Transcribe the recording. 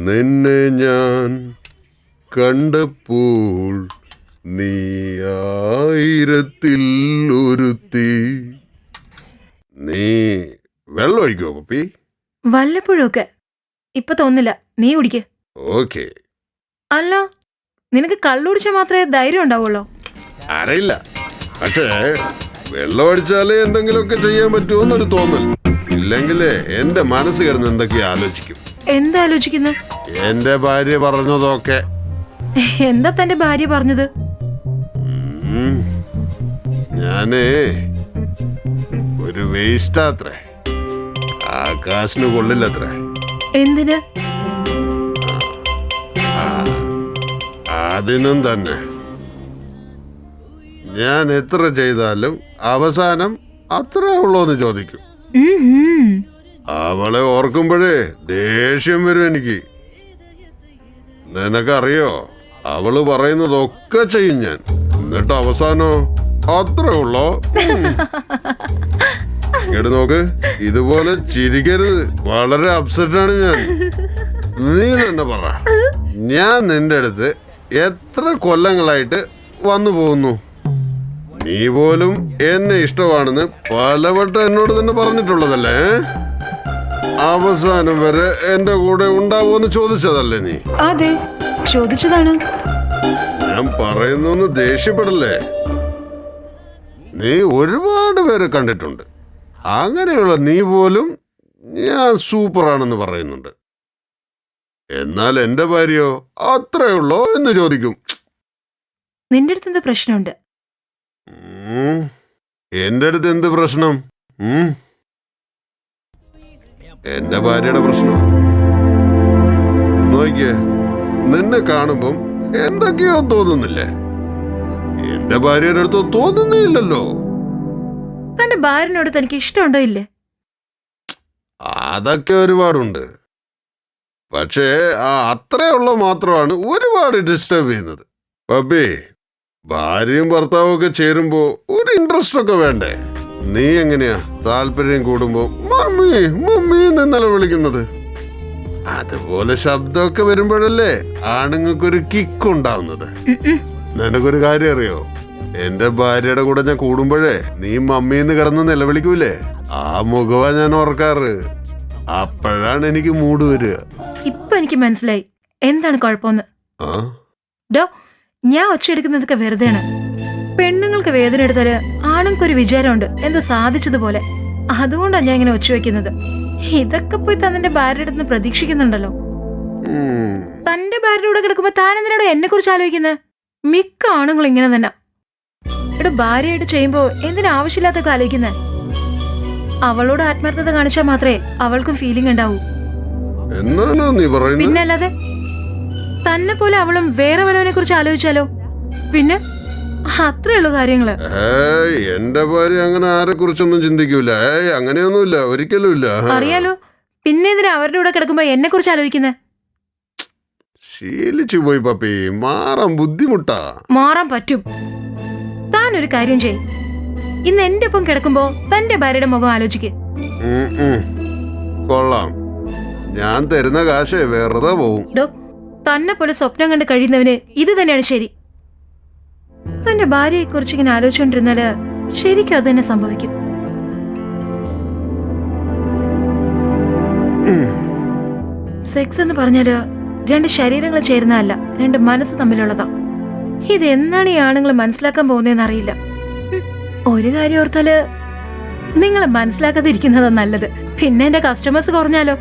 നിന്നെ ഞാൻ കണ്ടപ്പോൾ നീ ആയിരത്തിൽ ഒരുത്തി. നീ വെള്ളം ഒഴിക്കോ പപ്പി? വല്ലപ്പോഴൊക്കെ. ഇപ്പൊ തോന്നില്ല, നീ കുടിക്ക്. ഓക്കെ. അല്ല, നിനക്ക് കള്ളുടിച്ചാൽ മാത്രമേ ധൈര്യം ഉണ്ടാവുള്ളൂ? അറിയില്ല, പക്ഷേ വെള്ളം അടിച്ചാലേ എന്തെങ്കിലുമൊക്കെ ചെയ്യാൻ പറ്റുമോന്നൊരു തോന്നൽ. ഇല്ലെങ്കിലേ എന്റെ മനസ്സ് കിടന്ന് എന്തൊക്കെയാ ആലോചിക്കും. എന്താ ആലോചിക്കുന്നു? എന്റെ ഭാര്യ പറഞ്ഞതൊക്കെ. എന്താ തന്റെ ഭാര്യ പറഞ്ഞത്? ഞാനേ ഒരു വേസ്റ്റാത്രേ, ആകാശിന് കൊള്ളില്ലത്രേ. എന്തിന്? അതിനും തന്നെ. ഞാൻ എത്ര ചെയ്താലും അവസാനം അത്രേ ഉള്ളൂന്ന് ചോദിക്കും. അവളെ ഓർക്കുമ്പോഴേ ദേഷ്യം വരും എനിക്ക്. നിനക്കറിയോ, അവള് പറയുന്നതൊക്കെ ചെയ്യും ഞാൻ. എന്നിട്ട് അവസാനോ അത്രേ ഉള്ളോ? ഇങ്ങോട്ട് നോക്ക്, ഇതുപോലെ ചിരിക്കരുത്. വളരെ അപ്സെറ്റാണ് ഞാൻ. നീ തന്നെ പറ, ഞാൻ നിന്റെ അടുത്ത് എത്ര കൊല്ലങ്ങളായിട്ട് വന്നു പോകുന്നു. നീ പോലും എന്നെ ഇഷ്ടമാണെന്ന് പലവട്ടം എന്നോട് തന്നെ പറഞ്ഞിട്ടുള്ളതല്ലേ? അവസാനം വരെ എന്റെ കൂടെ ഉണ്ടാവുമെന്ന് ചോദിച്ചതല്ലേ നീ? അതെ, ചോദിച്ചതാണ്. ഞാൻ പറയുന്നു, ദേഷ്യപ്പെടല്ലേ. നീ ഒരുപാട് പേരെ കണ്ടിട്ടുണ്ട്. അങ്ങനെയുള്ള നീ പോലും ഞാൻ സൂപ്പറാണെന്ന് പറയുന്നുണ്ട്. എന്നാൽ എന്റെ ഭാര്യയോ അത്രയുള്ളോ എന്ന് ചോദിക്കും. നിന്റെ അടുത്ത് എന്താ പ്രശ്നമുണ്ട്? എന്റെ അടുത്ത് എന്ത് പ്രശ്നം? എന്റെ ഭാര്യയുടെ പ്രശ്നം നോക്കിയേ. നിന്നെ കാണുമ്പം എന്തൊക്കെയോ തോന്നുന്നില്ലേ? എന്റെ ഭാര്യയുടെ അടുത്ത് തോന്നുന്നില്ലല്ലോ. തന്റെ ഭാര്യനോട് തനിക്ക് ഇഷ്ടമുണ്ടോ ഇല്ലേ? അതൊക്കെ ഒരുപാടുണ്ട്. പക്ഷേ അത്രേ ഉള്ള മാത്രമാണ് ഒരുപാട് ഡിസ്റ്റർബ് ചെയ്യുന്നത്. പപ്പി, ഭാര്യയും ഭർത്താവും ഒക്കെ ചേരുമ്പോ ഒരു ഇൻട്രസ്റ്റ് ഒക്കെ വേണ്ടേ? നീ എങ്ങനെയാ താല്പര്യം കൂടുമ്പോ മമ്മി മമ്മി എന്നല്ല വിളിക്കുന്നത്? അതുപോലെ ശബ്ദമൊക്കെ വരുമ്പോഴല്ലേ ആണുങ്ങൾക്കൊരു കിക്ക് ഉണ്ടാവുന്നത്. നിനക്കൊരു കാര്യം അറിയോ? എന്റെ ഭാര്യയുടെ കൂടെ ഞാൻ കൂടുമ്പോഴേ നീ മമ്മീന്ന് കിടന്ന് നിലവിളിക്കൂലേ, ആ മുഖവാ ഞാൻ ഓർക്കാറ്. അപ്പോഴാണ് എനിക്ക് മൂഡ് വരിക. ഇപ്പൊ എനിക്ക് മനസ്സിലായി എന്താണ് കുഴപ്പമെന്ന്. ഡോ, ഞാൻ ഒച്ചയെടുക്കുന്നതൊക്കെ വെറുതെയാണ്. പെണ്ണുങ്ങൾക്ക് വേദന എടുത്താല് ആണുങ്ങൾക്കൊരു വിചാരമുണ്ട് എന്തോ സാധിച്ചതുപോലെ. അതുകൊണ്ടാണ് ഞാൻ ഇങ്ങനെ ഒച്ച വെക്കുന്നത്. ഇതൊക്കെ പോയി തന്റെ ഭാര്യയുടെ അടുത്ത് പ്രതീക്ഷിക്കുന്നുണ്ടല്ലോ. തന്റെ ഭാര്യയുടെ കൂടെ കിടക്കുമ്പോ താൻ എന്തിനാടോ എന്നെ കുറിച്ച് ആലോചിക്കുന്നത്? മിക്ക ആണുങ്ങൾ ഇങ്ങനെ തന്നെ. ഇവിടെ ഭാര്യയായിട്ട് ചെയ്യുമ്പോ എന്തിനാ ആവശ്യമില്ലാത്തൊക്കെ ആലോചിക്കുന്നേ? അവളോട് ആത്മാർത്ഥത കാണിച്ചാൽ മാത്രമേ അവൾക്കും ഫീലിംഗ് ഉണ്ടാവൂ. പിന്നല്ലാതെ തന്നെ പോലെ അവളും വേറെ വല്ലവനെ കുറിച്ച് ആലോചിച്ചാലോ? പിന്നെ അത്രയുള്ളൂ കാര്യങ്ങള്. എന്റെ ഭാര്യ അങ്ങനെ ആരെ കുറിച്ചൊന്നും ചിന്തിക്കൂല. അങ്ങനെയൊന്നുമില്ല, ഒരിക്കലും ഇല്ല. അറിയാലോ, പിന്നെ എന്തിനാ അവരുടെ കൂടെ കിടക്കുമ്പോ എന്നെ കുറിച്ച് ആലോചിക്കുന്നേ? ശീലിച്ചു പോയി പപ്പി, മാറാൻ ബുദ്ധിമുട്ടാ. മാറാൻ പറ്റും. താൻ ഒരു കാര്യം ചെയ്, ഇന്ന് എന്റെ ഒപ്പം കിടക്കുമ്പോ തന്റെ ഭാര്യയുടെ മുഖം ആലോചിക്ക്. കൊള്ളാം, ഞാൻ തരുന്ന കാശ് വെറുതെ പോവും. തന്നെ പോലെ സ്വപ്നം കണ്ട് കഴിയുന്നവന് ഇത് തന്നെയാണ് ശരി. തന്റെ ഭാര്യയെ കുറിച്ച് ഇങ്ങനെ ആലോചിച്ചോണ്ടിരുന്നാല് ശരിക്കും അത് തന്നെ സംഭവിക്കും. സെക്സ് എന്ന് പറഞ്ഞാല് രണ്ട് ശരീരങ്ങൾ ചേരുന്നതല്ല, രണ്ട് മനസ്സ് തമ്മിലുള്ളതാ. ഇത് എന്നാണ് ഈ ആണുങ്ങൾ മനസ്സിലാക്കാൻ പോകുന്നതെന്ന് അറിയില്ല. ഒരു കാര്യം ഓർത്താല് നിങ്ങളെ മനസ്സിലാക്കാതിരിക്കുന്നതാ നല്ലത്. പിന്നെ എന്റെ കസ്റ്റമേഴ്സ് കുറഞ്ഞാലോ?